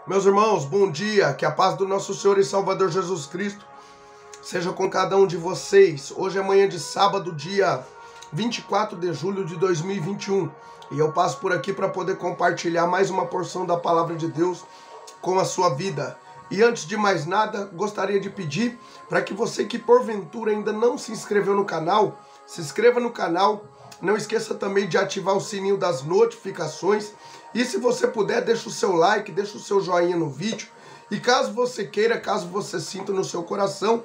Meus irmãos, bom dia, que a paz do nosso Senhor e Salvador Jesus Cristo seja com cada um de vocês. Hoje é manhã de sábado, dia 24 de julho de 2021, e eu passo por aqui para poder compartilhar mais uma porção da palavra de Deus com a sua vida. E antes de mais nada, gostaria de pedir para que você que porventura ainda não se inscreveu no canal, se inscreva no canal. Não esqueça também de ativar o sininho das notificações. E se você puder, deixa o seu like, deixa o seu joinha no vídeo. E caso você queira, caso você sinta no seu coração,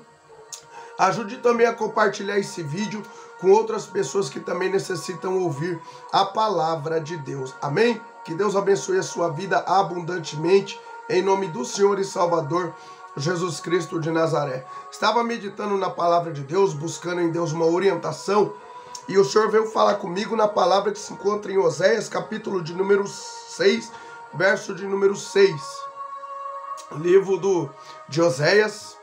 ajude também a compartilhar esse vídeo com outras pessoas que também necessitam ouvir a palavra de Deus. Amém? Que Deus abençoe a sua vida abundantemente, em nome do Senhor e Salvador Jesus Cristo de Nazaré. Estava meditando na palavra de Deus, buscando em Deus uma orientação, e o Senhor veio falar comigo na palavra que se encontra em Oséias, capítulo de número 6, verso de número 6. Livro de Oséias,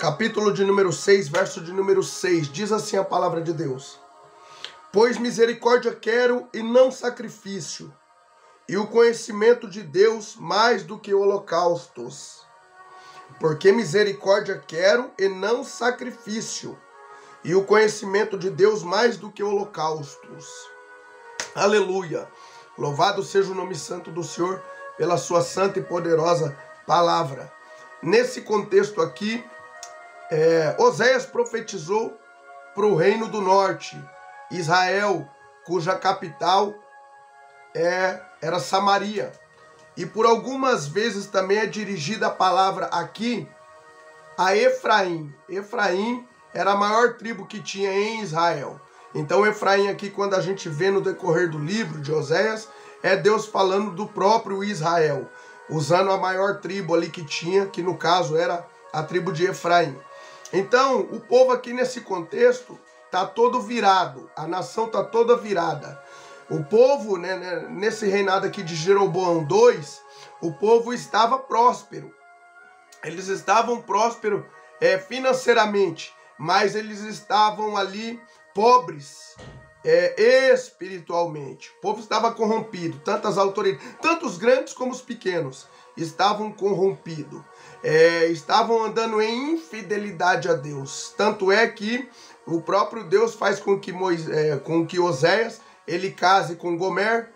capítulo de número 6, verso de número 6. Diz assim a palavra de Deus: Pois misericórdia quero e não sacrifício, e o conhecimento de Deus mais do que holocaustos. Porque misericórdia quero e não sacrifício, e o conhecimento de Deus mais do que holocaustos. Aleluia! Louvado seja o nome santo do Senhor pela sua santa e poderosa palavra. Nesse contexto aqui, Oséias profetizou para o reino do norte, Israel, cuja capital era Samaria. E por algumas vezes também é dirigida a palavra aqui a Efraim. Efraim era a maior tribo que tinha em Israel. Então Efraim aqui, quando a gente vê no decorrer do livro de Oséias, é Deus falando do próprio Israel, usando a maior tribo ali que tinha, que no caso era a tribo de Efraim. Então o povo aqui nesse contexto está todo virado, a nação está toda virada. O povo, nesse reinado aqui de Jeroboão II, o povo estava próspero. Eles estavam prósperos financeiramente, mas eles estavam ali pobres espiritualmente. O povo estava corrompido, tantas autoridades, tanto os grandes como os pequenos, estavam corrompidos. Estavam andando em infidelidade a Deus. Tanto é que o próprio Deus faz com que Oséias ele case com Gomer,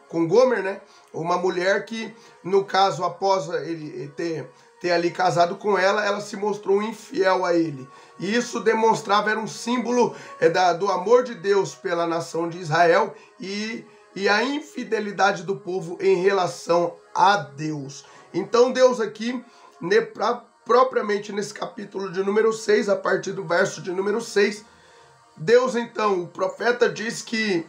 uma mulher que, no caso, após ele ter ali casado com ela, ela se mostrou infiel a ele. E isso demonstrava, era um símbolo do amor de Deus pela nação de Israel e a infidelidade do povo em relação a Deus. Então Deus aqui, propriamente nesse capítulo de número 6, a partir do verso de número 6, Deus então, o profeta diz que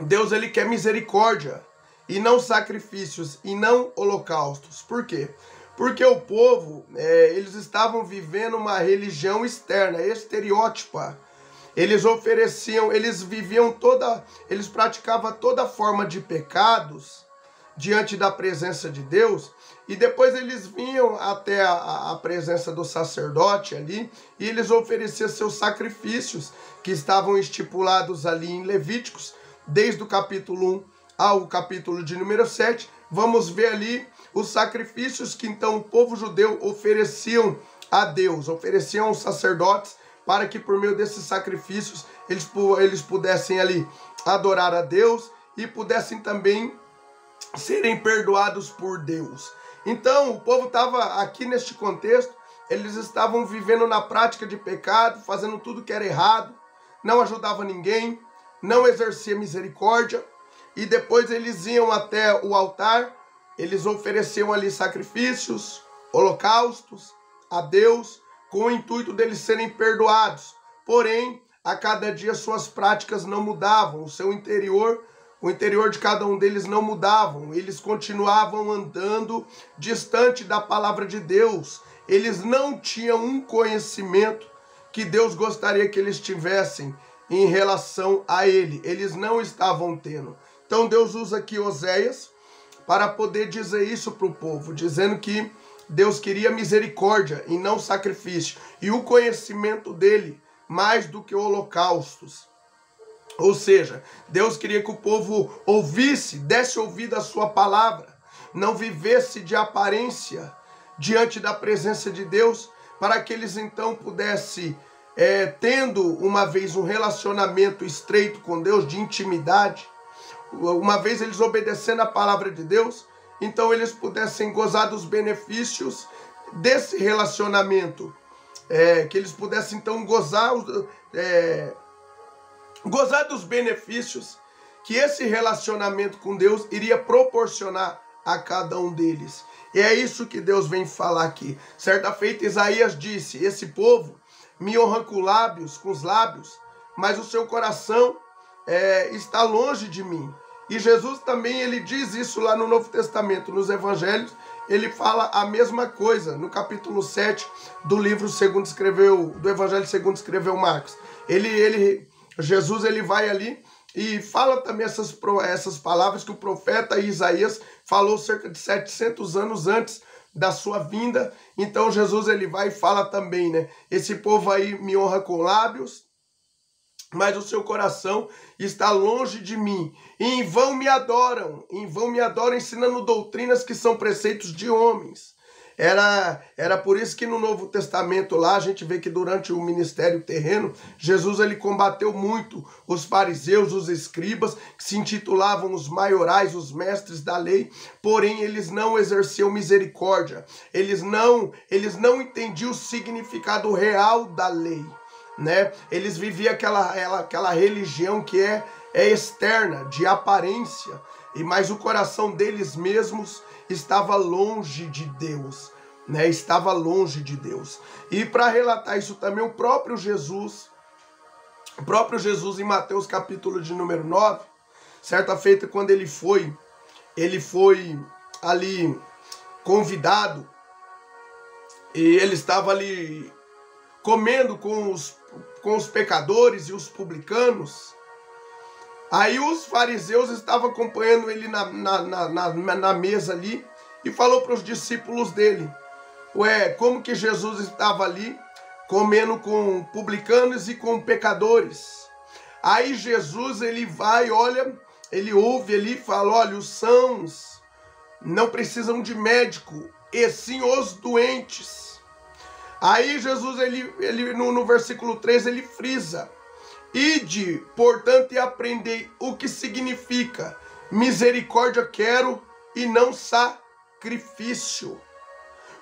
Deus ele quer misericórdia e não sacrifícios e não holocaustos. Por quê? Porque o povo, eles estavam vivendo uma religião externa, estereótipa. Eles eles praticavam toda forma de pecados diante da presença de Deus, e depois eles vinham até a presença do sacerdote ali, e eles ofereciam seus sacrifícios, que estavam estipulados ali em Levíticos, desde o capítulo 1 ao capítulo de número 7, vamos ver ali os sacrifícios que então o povo judeu ofereciam a Deus, ofereciam aos sacerdotes, para que por meio desses sacrifícios eles pudessem ali adorar a Deus e pudessem também serem perdoados por Deus. Então o povo estava aqui neste contexto, eles estavam vivendo na prática de pecado, fazendo tudo que era errado, não ajudava ninguém, não exercia misericórdia, e depois eles iam até o altar, eles ofereciam ali sacrifícios, holocaustos a Deus, com o intuito deles serem perdoados. Porém, a cada dia suas práticas não mudavam, o interior de cada um deles não mudavam, eles continuavam andando distante da palavra de Deus. Eles não tinham um conhecimento que Deus gostaria que eles tivessem em relação a ele. Eles não estavam tendo. Então Deus usa aqui Oséias para poder dizer isso para o povo, dizendo que Deus queria misericórdia e não sacrifício, e o conhecimento dele mais do que holocaustos. Ou seja, Deus queria que o povo ouvisse, desse ouvido à sua palavra, não vivesse de aparência diante da presença de Deus, para que eles então pudessem, tendo uma vez um relacionamento estreito com Deus, de intimidade, uma vez eles obedecendo a palavra de Deus, então eles pudessem gozar dos benefícios desse relacionamento, que eles pudessem então gozar dos benefícios que esse relacionamento com Deus iria proporcionar a cada um deles. E é isso que Deus vem falar aqui. Certa feita Isaías disse: esse povo me honra com os lábios, mas o seu coração está longe de mim. E Jesus também, ele diz isso lá no Novo Testamento, nos Evangelhos, ele fala a mesma coisa, no capítulo 7 do livro do Evangelho segundo escreveu Marcos. Jesus, ele vai ali e fala também essas palavras que o profeta Isaías falou cerca de 700 anos antes da sua vinda. Então Jesus, ele vai e fala também, né? Esse povo aí me honra com lábios, mas o seu coração está longe de mim. E em vão me adoram ensinando doutrinas que são preceitos de homens. Era por isso que no Novo Testamento lá a gente vê que durante o ministério terreno, Jesus, ele combateu muito os fariseus, os escribas, que se intitulavam os maiorais, os mestres da lei, porém eles não exerciam misericórdia, eles não entendiam o significado real da lei, né? Eles viviam aquela religião que é externa, de aparência, mas o coração deles mesmos estava longe de Deus, né? Estava longe de Deus. E para relatar isso também, o próprio Jesus em Mateus capítulo de número 9, certa feita quando ele foi ali convidado, e ele estava ali comendo com os pecadores e os publicanos. Aí os fariseus estavam acompanhando ele na mesa ali e falou para os discípulos dele: ué, como que Jesus estava ali comendo com publicanos e com pecadores? Aí Jesus, ele vai, olha, ele ouve ali e fala: olha, os sãos não precisam de médico, e sim os doentes. Aí Jesus, ele no versículo 3, ele frisa: ide, portanto, e aprendei o que significa misericórdia quero e não sacrifício.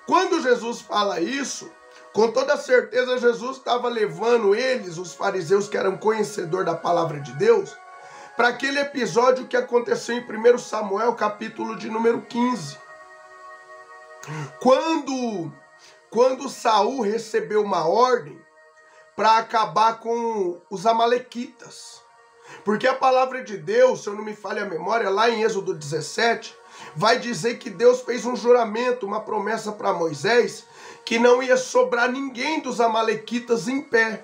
Quando Jesus fala isso, com toda certeza Jesus estava levando eles, os fariseus que eram conhecedores da palavra de Deus, para aquele episódio que aconteceu em 1 Samuel, capítulo de número 15. Quando Saul recebeu uma ordem para acabar com os amalequitas. Porque a palavra de Deus, se eu não me falha a memória, lá em Êxodo 17, vai dizer que Deus fez um juramento, uma promessa para Moisés, que não ia sobrar ninguém dos amalequitas em pé.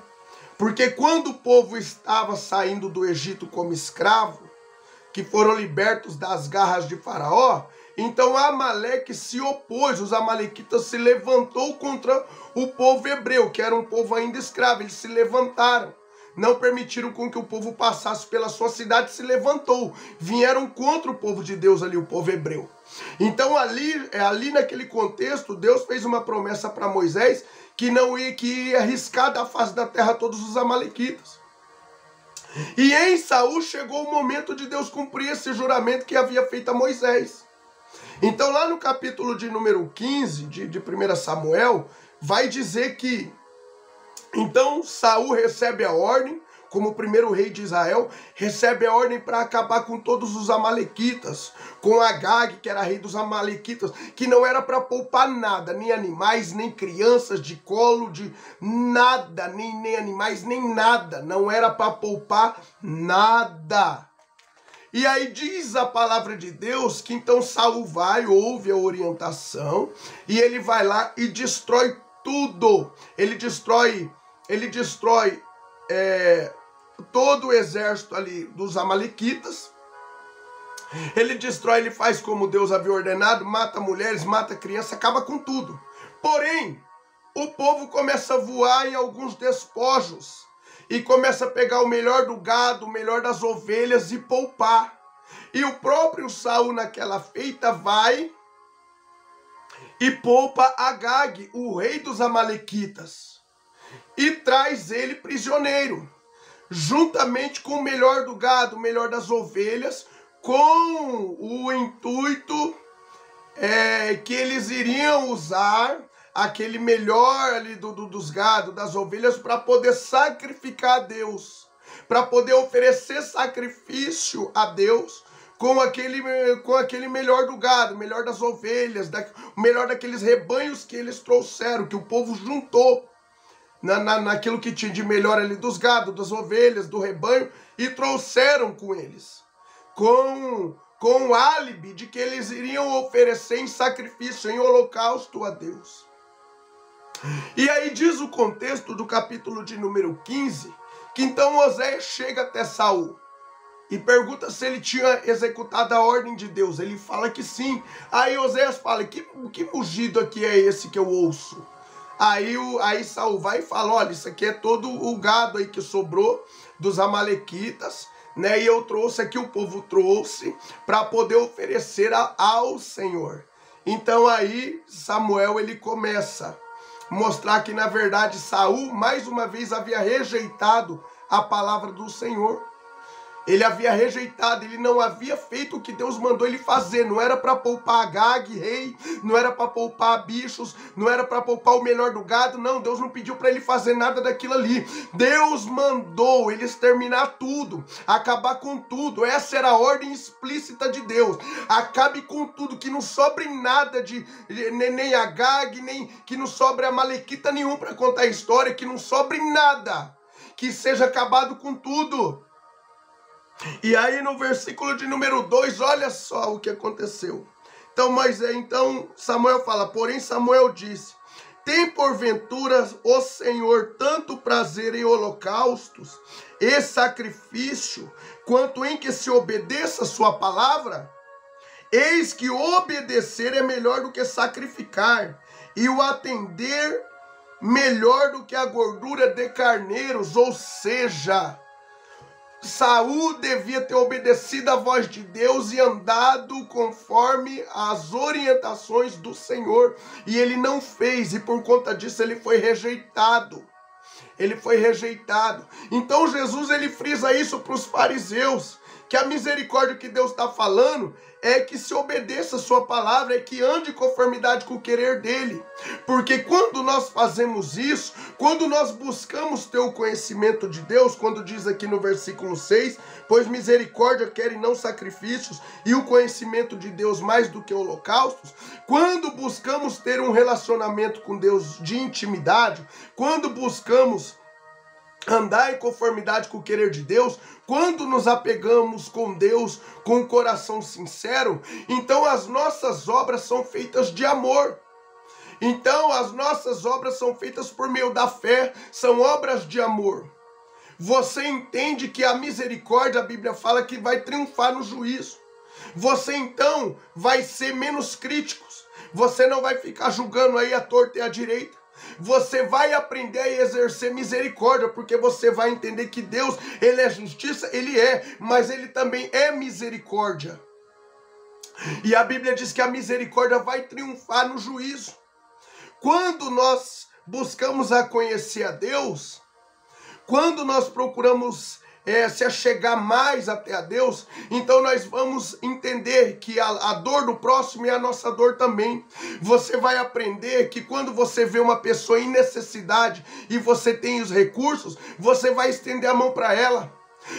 Porque quando o povo estava saindo do Egito como escravo, que foram libertos das garras de Faraó, então Amaleque se opôs, os amalequitas se levantou contra o povo hebreu, que era um povo ainda escravo. Eles se levantaram, não permitiram com que o povo passasse pela sua cidade, se levantou, vieram contra o povo de Deus ali, o povo hebreu. Então ali naquele contexto, Deus fez uma promessa para Moisés que ia arriscar da face da terra todos os amalequitas. E em Saul chegou o momento de Deus cumprir esse juramento que havia feito a Moisés. Então lá no capítulo de número 15 de 1 Samuel, vai dizer que então Saul recebe a ordem, como o primeiro rei de Israel, recebe a ordem para acabar com todos os amalequitas, com Agag, que era rei dos amalequitas, que não era para poupar nada, nem animais, nem crianças de colo, de nada, nem animais, nem nada, não era para poupar nada. E aí diz a palavra de Deus que então Saul vai, ouve a orientação, e ele vai lá e destrói tudo. Ele destrói todo o exército ali dos amalequitas. Ele destrói, ele faz como Deus havia ordenado, mata mulheres, mata crianças, acaba com tudo. Porém, o povo começa a voar em alguns despojos e começa a pegar o melhor do gado, o melhor das ovelhas e poupar. E o próprio Saul naquela feita vai e poupa Agag, o rei dos amalequitas, e traz ele prisioneiro, juntamente com o melhor do gado, o melhor das ovelhas, com o intuito que eles iriam usar aquele melhor ali dos gados, das ovelhas, para poder sacrificar a Deus, para poder oferecer sacrifício a Deus com aquele melhor do gado, melhor das ovelhas, o melhor daqueles rebanhos que eles trouxeram, que o povo juntou naquilo que tinha de melhor ali dos gados, das ovelhas, do rebanho, e trouxeram com eles, com o álibi de que eles iriam oferecer em sacrifício, em holocausto a Deus. E aí diz o contexto do capítulo de número 15, que então Oséias chega até Saul e pergunta se ele tinha executado a ordem de Deus. Ele fala que sim. Aí Oséias fala, que mugido aqui é esse que eu ouço? Aí Saul vai e fala, olha, isso aqui é todo o gado aí que sobrou dos amalequitas, né? E eu trouxe aqui, o povo trouxe para poder oferecer ao Senhor. Então aí Samuel, ele começa a mostrar que na verdade Saul mais uma vez havia rejeitado a palavra do Senhor. Ele havia rejeitado, ele não havia feito o que Deus mandou ele fazer. Não era para poupar Agag, rei, não era para poupar bichos, não era para poupar o melhor do gado. Não, Deus não pediu para ele fazer nada daquilo ali. Deus mandou ele exterminar tudo, acabar com tudo. Essa era a ordem explícita de Deus. Acabe com tudo, que não sobre nada nem Agag, nem que não sobre amalequita nenhum para contar a história, que não sobre nada, que seja acabado com tudo. E aí no versículo de número 2, olha só o que aconteceu. Então Samuel fala, porém Samuel disse, tem porventura o Senhor tanto prazer em holocaustos e sacrifício, quanto em que se obedeça a sua palavra? Eis que obedecer é melhor do que sacrificar, e o atender melhor do que a gordura de carneiros, ou seja, Saul devia ter obedecido à voz de Deus e andado conforme as orientações do Senhor. E ele não fez, e por conta disso ele foi rejeitado. Ele foi rejeitado. Então Jesus, ele frisa isso para os fariseus, que a misericórdia que Deus está falando é que se obedeça a sua palavra, é que ande em conformidade com o querer dele. Porque quando nós fazemos isso, quando nós buscamos ter o conhecimento de Deus, quando diz aqui no versículo 6, pois misericórdia quer e não sacrifícios, e o conhecimento de Deus mais do que holocaustos, quando buscamos ter um relacionamento com Deus de intimidade, quando buscamos andar em conformidade com o querer de Deus, quando nos apegamos com Deus com o coração sincero, então as nossas obras são feitas de amor. Então as nossas obras são feitas por meio da fé, são obras de amor. Você entende que a misericórdia, a Bíblia fala que vai triunfar no juízo. Você então vai ser menos crítico. Você não vai ficar julgando aí a torta e a direita. Você vai aprender a exercer misericórdia, porque você vai entender que Deus, ele é justiça, ele é, mas ele também é misericórdia. E a Bíblia diz que a misericórdia vai triunfar no juízo. Quando nós buscamos a conhecer a Deus, quando nós procuramos se achegar mais até a Deus, então nós vamos entender que a dor do próximo é a nossa dor também. Você vai aprender que quando você vê uma pessoa em necessidade e você tem os recursos, você vai estender a mão para ela.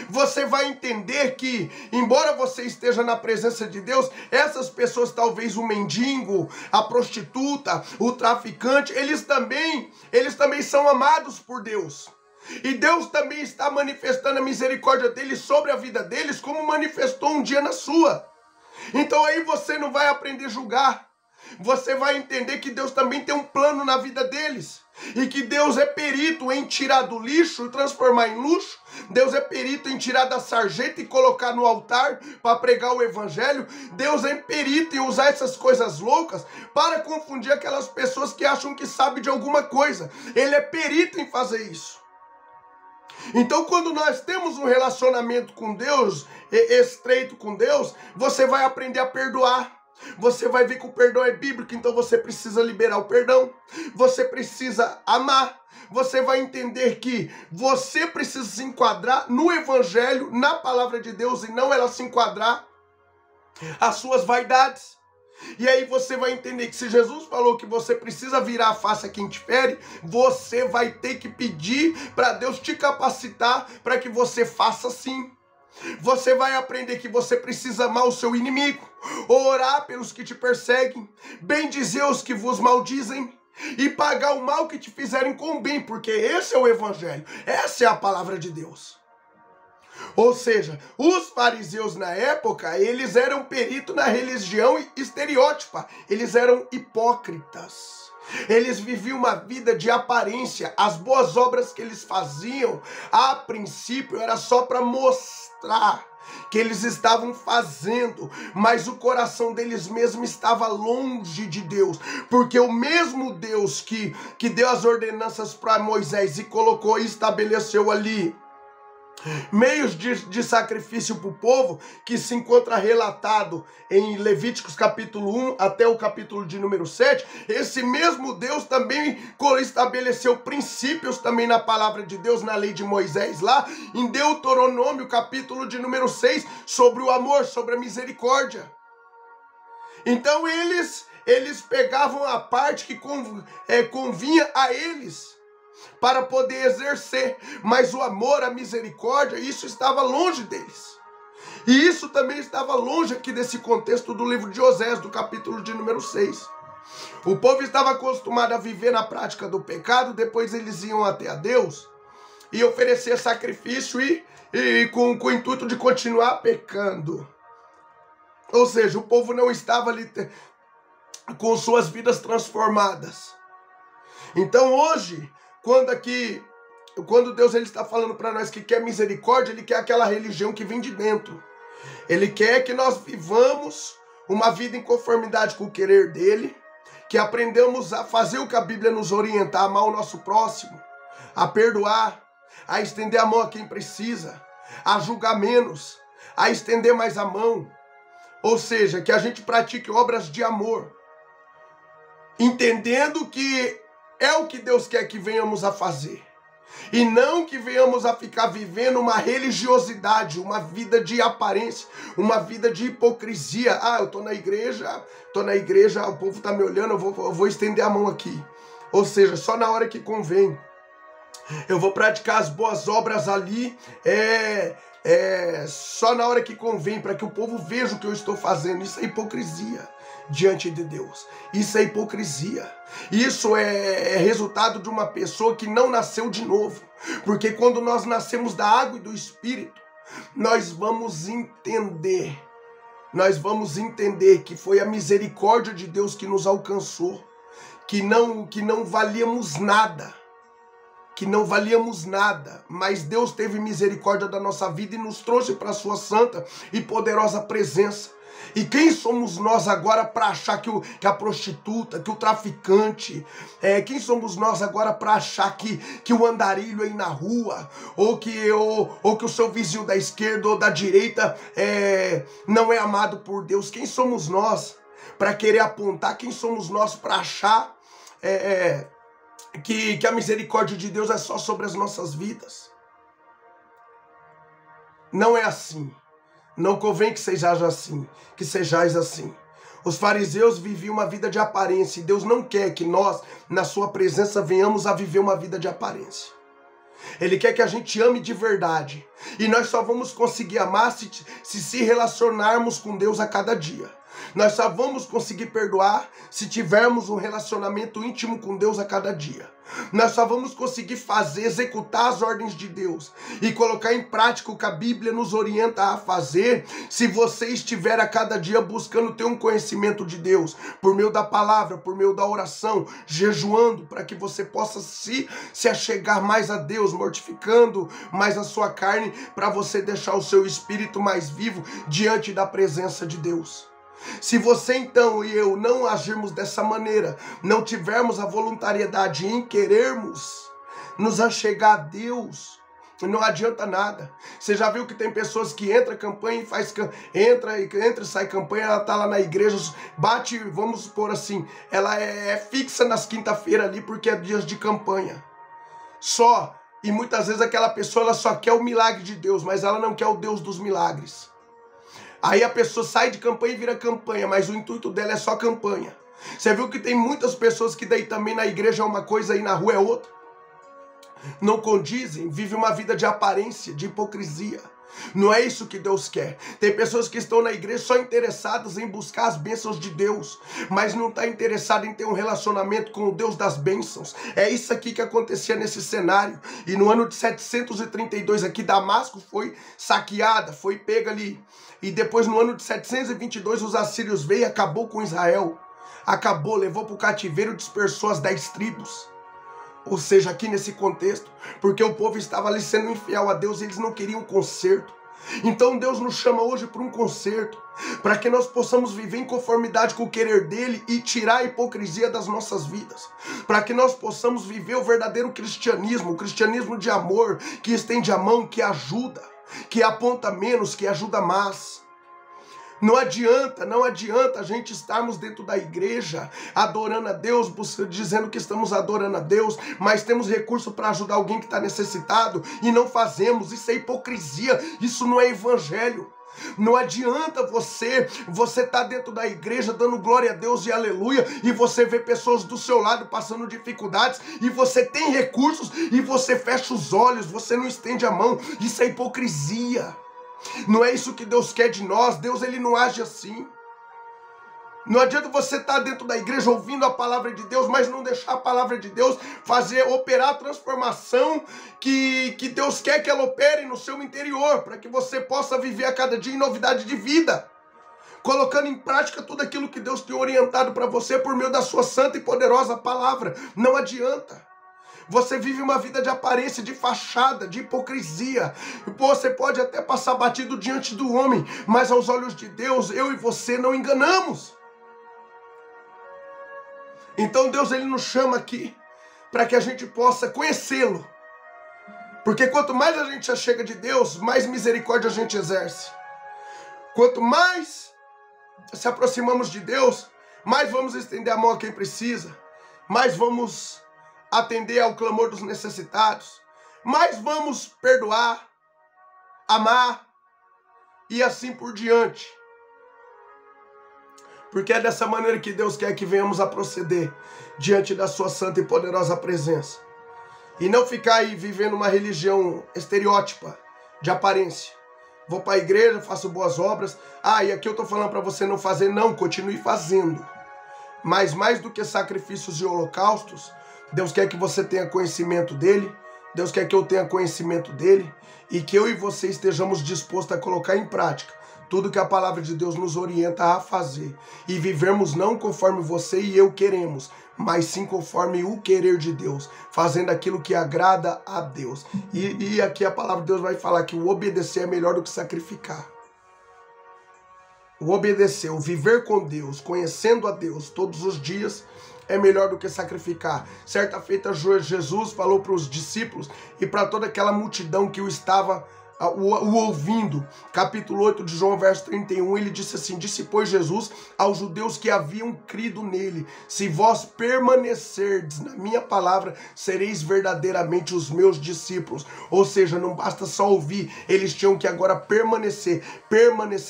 Você vai entender que, embora você esteja na presença de Deus, essas pessoas, talvez o mendigo, a prostituta, o traficante, eles também são amados por Deus. E Deus também está manifestando a misericórdia dele sobre a vida deles, como manifestou um dia na sua. Então aí você não vai aprender a julgar. Você vai entender que Deus também tem um plano na vida deles. E que Deus é perito em tirar do lixo e transformar em luxo. Deus é perito em tirar da sarjeta e colocar no altar para pregar o evangelho. Deus é perito em usar essas coisas loucas para confundir aquelas pessoas que acham que sabem de alguma coisa. Ele é perito em fazer isso. Então, quando nós temos um relacionamento com Deus, estreito com Deus, você vai aprender a perdoar. Você vai ver que o perdão é bíblico, então você precisa liberar o perdão. Você precisa amar. Você vai entender que você precisa se enquadrar no evangelho, na palavra de Deus, e não ela se enquadrar às suas vaidades. E aí você vai entender que se Jesus falou que você precisa virar a face a quem te fere, você vai ter que pedir para Deus te capacitar para que você faça assim. Você vai aprender que você precisa amar o seu inimigo, orar pelos que te perseguem, bendizer os que vos maldizem e pagar o mal que te fizerem com o bem, porque esse é o evangelho, essa é a palavra de Deus. Ou seja, os fariseus na época, eles eram peritos na religião estereótipa, eles eram hipócritas. Eles viviam uma vida de aparência. As boas obras que eles faziam, a princípio, era só para mostrar que eles estavam fazendo, mas o coração deles mesmo estava longe de Deus, porque o mesmo Deus que deu as ordenanças para Moisés e colocou e estabeleceu ali meios de sacrifício para o povo, que se encontra relatado em Levíticos capítulo 1 até o capítulo de número 7, esse mesmo Deus também estabeleceu princípios também na palavra de Deus, na lei de Moisés lá, em Deuteronômio capítulo de número 6, sobre o amor, sobre a misericórdia. Então eles pegavam a parte que convinha a eles, para poder exercer, mas o amor, a misericórdia, isso estava longe deles. E isso também estava longe aqui desse contexto do livro de Osés, do capítulo de número 6. O povo estava acostumado a viver na prática do pecado, depois eles iam até a Deus e oferecer sacrifício e com o intuito de continuar pecando. Ou seja, o povo não estava ali com suas vidas transformadas. Então hoje, quando Deus ele está falando para nós que quer misericórdia, ele quer aquela religião que vem de dentro. Ele quer que nós vivamos uma vida em conformidade com o querer dele, que aprendamos a fazer o que a Bíblia nos orienta, a amar o nosso próximo, a perdoar, a estender a mão a quem precisa, a julgar menos, a estender mais a mão. Ou seja, que a gente pratique obras de amor, entendendo que é o que Deus quer que venhamos a fazer. E não que venhamos a ficar vivendo uma religiosidade, uma vida de aparência, uma vida de hipocrisia. Ah, eu tô na igreja, o povo tá me olhando, eu vou estender a mão aqui. Ou seja, só na hora que convém. Eu vou praticar as boas obras ali, só na hora que convém, para que o povo veja o que eu estou fazendo. Isso é hipocrisia diante de Deus. Isso é hipocrisia. Isso é resultado de uma pessoa que não nasceu de novo. Porque quando nós nascemos da água e do Espírito, nós vamos entender que foi a misericórdia de Deus que nos alcançou, que não valíamos nada. Mas Deus teve misericórdia da nossa vida e nos trouxe para a sua santa e poderosa presença. E quem somos nós agora para achar que a prostituta, que o traficante, quem somos nós agora para achar que o andarilho aí na rua, ou que o seu vizinho da esquerda ou da direita não é amado por Deus? Quem somos nós para querer apontar? Quem somos nós para achar que a misericórdia de Deus é só sobre as nossas vidas? Não é assim. Não convém que sejais assim. Os fariseus viviam uma vida de aparência e Deus não quer que nós, na sua presença, venhamos a viver uma vida de aparência. Ele quer que a gente ame de verdade. E nós só vamos conseguir amar se relacionarmos com Deus a cada dia. Nós só vamos conseguir perdoar se tivermos um relacionamento íntimo com Deus a cada dia. Nós só vamos conseguir executar as ordens de Deus e colocar em prática o que a Bíblia nos orienta a fazer se você estiver a cada dia buscando ter um conhecimento de Deus, por meio da palavra, por meio da oração, jejuando para que você possa se achegar mais a Deus, mortificando mais a sua carne, para você deixar o seu espírito mais vivo diante da presença de Deus. Se você então e eu não agirmos dessa maneira, não tivermos a voluntariedade em querermos nos achegar a Deus, não adianta nada. Você já viu que tem pessoas que entra campanha e faz entra e sai campanha, ela tá lá na igreja, bate, vamos supor assim, ela é fixa nas quinta-feiras ali porque é dias de campanha. Só. E muitas vezes aquela pessoa ela só quer o milagre de Deus, mas ela não quer o Deus dos milagres. Aí a pessoa sai de campanha e vira campanha, mas o intuito dela é só campanha. Você viu que tem muitas pessoas que daí também na igreja é uma coisa e na rua é outra? Não condizem, vivem uma vida de aparência, de hipocrisia. Não é isso que Deus quer. Tem pessoas que estão na igreja só interessadas em buscar as bênçãos de Deus, mas não está interessado em ter um relacionamento com o Deus das bênçãos. É isso aqui que acontecia nesse cenário. E no ano de 732 aqui, Damasco foi saqueada, foi pega ali. E depois no ano de 722 os assírios veio e acabou com Israel. Acabou, levou para o cativeiro, dispersou as 10 tribos. Ou seja, aqui nesse contexto, porque o povo estava ali sendo infiel a Deus, eles não queriam conserto. Então Deus nos chama hoje para um conserto, para que nós possamos viver em conformidade com o querer dele e tirar a hipocrisia das nossas vidas, para que nós possamos viver o verdadeiro cristianismo, o cristianismo de amor, que estende a mão, que ajuda, que aponta menos, que ajuda mais. Não adianta a gente estarmos dentro da igreja adorando a Deus, dizendo que estamos adorando a Deus, mas temos recurso para ajudar alguém que está necessitado e não fazemos. Isso é hipocrisia, isso não é evangelho. Não adianta você tá dentro da igreja dando glória a Deus e aleluia, e você vê pessoas do seu lado passando dificuldades, e você tem recursos e você fecha os olhos, você não estende a mão. Isso é hipocrisia. Não é isso que Deus quer de nós. Deus ele não age assim. Não adianta você estar dentro da igreja ouvindo a palavra de Deus, mas não deixar a palavra de Deus operar a transformação que Deus quer que ela opere no seu interior, para que você possa viver a cada dia em novidade de vida, colocando em prática tudo aquilo que Deus tem orientado para você por meio da sua santa e poderosa palavra. Não adianta. Você vive uma vida de aparência, de fachada, de hipocrisia. Você pode até passar batido diante do homem, mas aos olhos de Deus, eu e você não enganamos. Então Deus ele nos chama aqui para que a gente possa conhecê-lo. Porque quanto mais a gente chega de Deus, mais misericórdia a gente exerce. Quanto mais se aproximamos de Deus, mais vamos estender a mão a quem precisa, mais vamos atender ao clamor dos necessitados, mas vamos perdoar, amar e assim por diante. Porque é dessa maneira que Deus quer que venhamos a proceder diante da sua santa e poderosa presença. E não ficar aí vivendo uma religião estereótipa, de aparência. Vou para a igreja, faço boas obras. E aqui eu estou falando para você não fazer. Não, continue fazendo. Mas mais do que sacrifícios e holocaustos, Deus quer que você tenha conhecimento dele, Deus quer que eu tenha conhecimento dele e que eu e você estejamos dispostos a colocar em prática tudo que a palavra de Deus nos orienta a fazer e vivermos não conforme você e eu queremos, mas sim conforme o querer de Deus, fazendo aquilo que agrada a Deus. E aqui a palavra de Deus vai falar que o obedecer é melhor do que sacrificar. O obedecer, o viver com Deus, conhecendo a Deus todos os dias, é melhor do que sacrificar. Certa feita, Jesus falou para os discípulos e para toda aquela multidão que o estava o ouvindo, capítulo 8 de João, verso 31, ele disse assim: disse, pois, Jesus aos judeus que haviam crido nele: se vós permanecerdes na minha palavra, sereis verdadeiramente os meus discípulos. Ou seja, não basta só ouvir, eles tinham que agora permanecer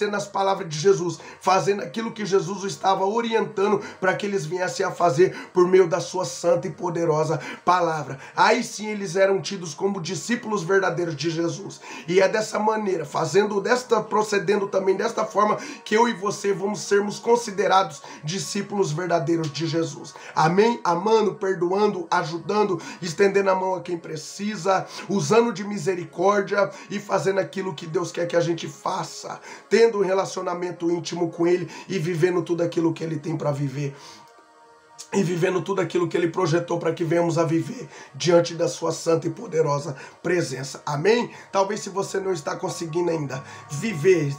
nas palavras de Jesus, fazendo aquilo que Jesus estava orientando para que eles viessem a fazer por meio da sua santa e poderosa palavra. Aí sim eles eram tidos como discípulos verdadeiros de Jesus. E é dessa maneira, procedendo também desta forma, que eu e você vamos sermos considerados discípulos verdadeiros de Jesus. Amém? Amando, perdoando, ajudando, estendendo a mão a quem precisa, usando de misericórdia e fazendo aquilo que Deus quer que a gente faça, tendo um relacionamento íntimo com Ele e vivendo tudo aquilo que Ele tem para viver. E vivendo tudo aquilo que Ele projetou para que venhamos a viver diante da sua santa e poderosa presença. Amém? Talvez se você não está conseguindo ainda viver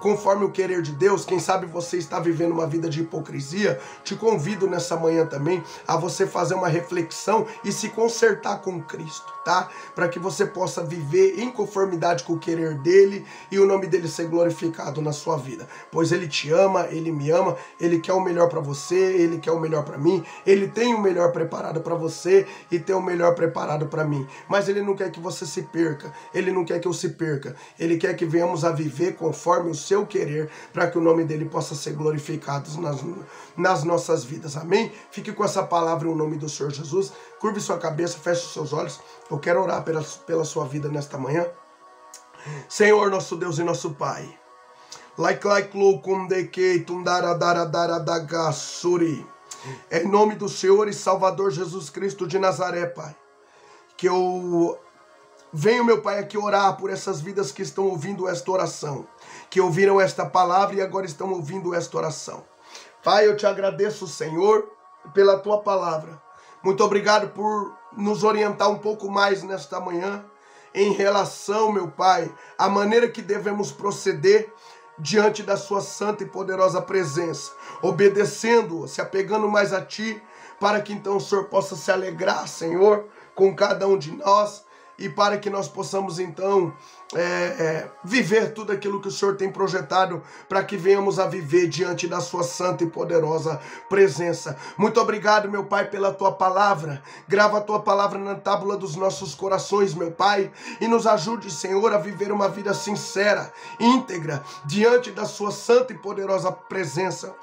conforme o querer de Deus. Quem sabe você está vivendo uma vida de hipocrisia. Te convido nessa manhã também a você fazer uma reflexão e se consertar com Cristo, tá? Para que você possa viver em conformidade com o querer dele e o nome dele ser glorificado na sua vida. Pois ele te ama, ele me ama, ele quer o melhor para você, ele quer o melhor para mim, ele tem o melhor preparado para você e tem o melhor preparado para mim. Mas ele não quer que você se perca, ele não quer que eu se perca, ele quer que venhamos a viver conforme o seu querer, para que o nome dele possa ser glorificado nas nossas vidas. Amém? Fique com essa palavra em nome do Senhor Jesus. Curve sua cabeça, feche os seus olhos. Eu quero orar pela sua vida nesta manhã. Senhor, nosso Deus e nosso Pai, em nome do Senhor e Salvador Jesus Cristo de Nazaré, Pai, que eu venho, meu Pai, aqui orar por essas vidas que estão ouvindo esta oração, que ouviram esta palavra e agora estão ouvindo esta oração. Pai, eu te agradeço, Senhor, pela tua palavra. Muito obrigado por nos orientar um pouco mais nesta manhã em relação, meu Pai, à maneira que devemos proceder diante da sua santa e poderosa presença, obedecendo, se apegando mais a ti, para que então o Senhor possa se alegrar, Senhor, com cada um de nós, e para que nós possamos então viver tudo aquilo que o Senhor tem projetado, para que venhamos a viver diante da sua santa e poderosa presença. Muito obrigado, meu Pai, pela tua palavra. Grava a tua palavra na tábua dos nossos corações, meu Pai, e nos ajude, Senhor, a viver uma vida sincera, íntegra, diante da sua santa e poderosa presença.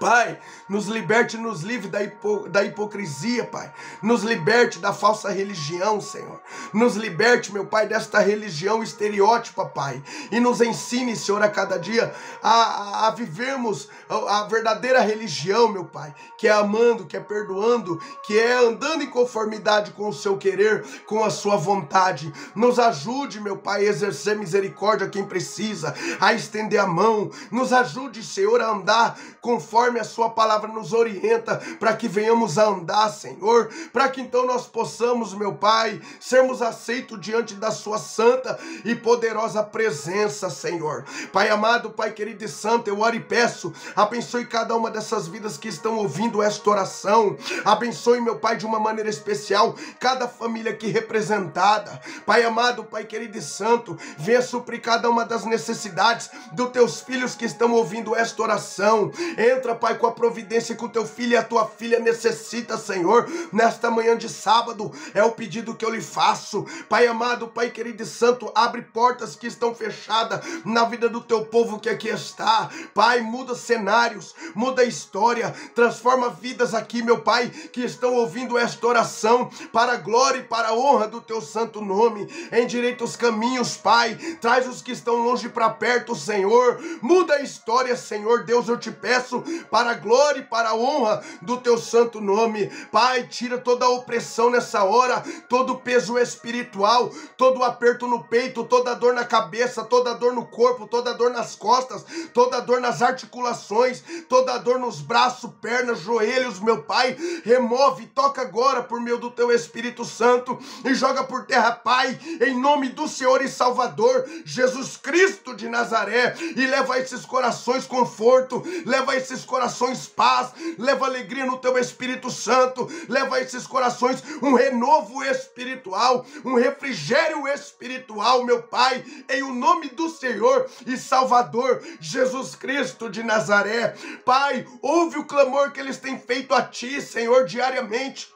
Pai, nos liberte, nos livre da hipocrisia, Pai. Nos liberte da falsa religião, Senhor. Nos liberte, meu Pai, desta religião estereótipa, Pai. E nos ensine, Senhor, a cada dia a vivermos a verdadeira religião, meu Pai. Que é amando, que é perdoando, que é andando em conformidade com o seu querer, com a sua vontade. Nos ajude, meu Pai, a exercer misericórdia a quem precisa, a estender a mão. Nos ajude, Senhor, a andar conforme a sua palavra nos orienta, para que venhamos a andar, Senhor, para que então nós possamos, meu Pai, sermos aceitos diante da sua santa e poderosa presença, Senhor. Pai amado, Pai querido e santo, eu oro e peço, abençoe cada uma dessas vidas que estão ouvindo esta oração, abençoe, meu Pai, de uma maneira especial, cada família aqui representada. Pai amado, Pai querido e santo, venha suprir cada uma das necessidades dos teus filhos que estão ouvindo esta oração. Entra, Pai, com a providência que o teu filho e a tua filha necessita, Senhor, nesta manhã de sábado. É o pedido que eu lhe faço. Pai amado, Pai querido e santo, abre portas que estão fechadas na vida do teu povo que aqui está. Pai, muda cenários, muda a história, transforma vidas aqui, meu Pai, que estão ouvindo esta oração, para a glória e para a honra do teu santo nome. Endireita os caminhos, Pai, traz os que estão longe para perto, Senhor. Muda a história, Senhor Deus, eu te peço, para a glória e para a honra do teu santo nome. Pai, tira toda a opressão nessa hora, todo o peso espiritual, todo o aperto no peito, toda a dor na cabeça, toda a dor no corpo, toda a dor nas costas, toda a dor nas articulações, toda a dor nos braços, pernas, joelhos, meu Pai, remove, toca agora por meio do teu Espírito Santo e joga por terra, Pai, em nome do Senhor e Salvador Jesus Cristo de Nazaré, e leva a esses corações conforto, leva a esses corações paz, leva alegria no teu Espírito Santo, leva a esses corações um renovo espiritual, um refrigério espiritual, meu Pai, em o nome do Senhor e Salvador Jesus Cristo de Nazaré. Pai, ouve o clamor que eles têm feito a ti, Senhor, diariamente,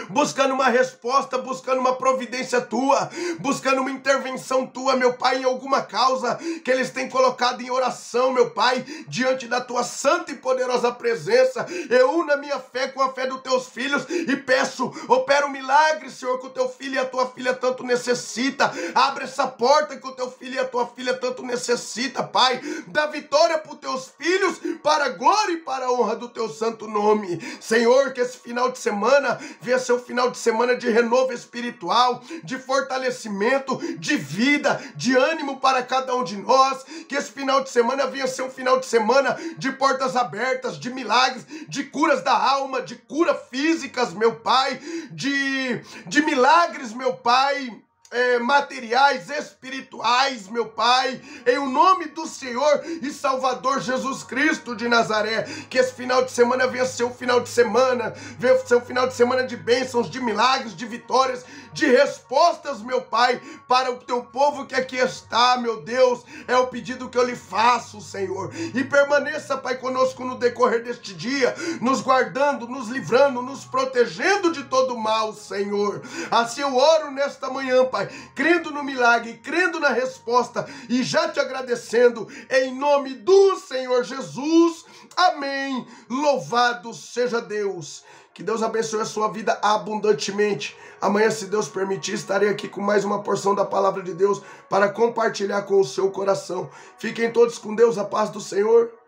buscando uma resposta, buscando uma providência tua, buscando uma intervenção tua, meu Pai, em alguma causa que eles têm colocado em oração, meu Pai, diante da tua santa e poderosa presença. Eu uno a minha fé com a fé dos teus filhos e peço, opera um milagre, Senhor, que o teu filho e a tua filha tanto necessita. Abre essa porta que o teu filho e a tua filha tanto necessita, Pai. Dá vitória para os teus filhos, para a glória e para a honra do teu santo nome. Senhor, que esse final de semana venha ser um final de semana de renovo espiritual, de fortalecimento, de vida, de ânimo para cada um de nós. Que esse final de semana venha ser um final de semana de portas abertas, de milagres, de curas da alma, de curas físicas, meu Pai, de milagres, meu Pai, materiais, espirituais, meu Pai, em o nome do Senhor e Salvador Jesus Cristo de Nazaré. Que esse final de semana venha ser um final de semana, venha ser um final de semana de bênçãos, de milagres, de vitórias, de respostas, meu Pai, para o teu povo que aqui está, meu Deus. É o pedido que eu lhe faço, Senhor. E permaneça, Pai, conosco no decorrer deste dia, nos guardando, nos livrando, nos protegendo de todo mal, Senhor. Assim eu oro nesta manhã, Pai, crendo no milagre, crendo na resposta e já te agradecendo em nome do Senhor Jesus. Amém. Louvado seja Deus. Que Deus abençoe a sua vida abundantemente. Amanhã, se Deus permitir, estarei aqui com mais uma porção da palavra de Deus para compartilhar com o seu coração. Fiquem todos com Deus, a paz do Senhor.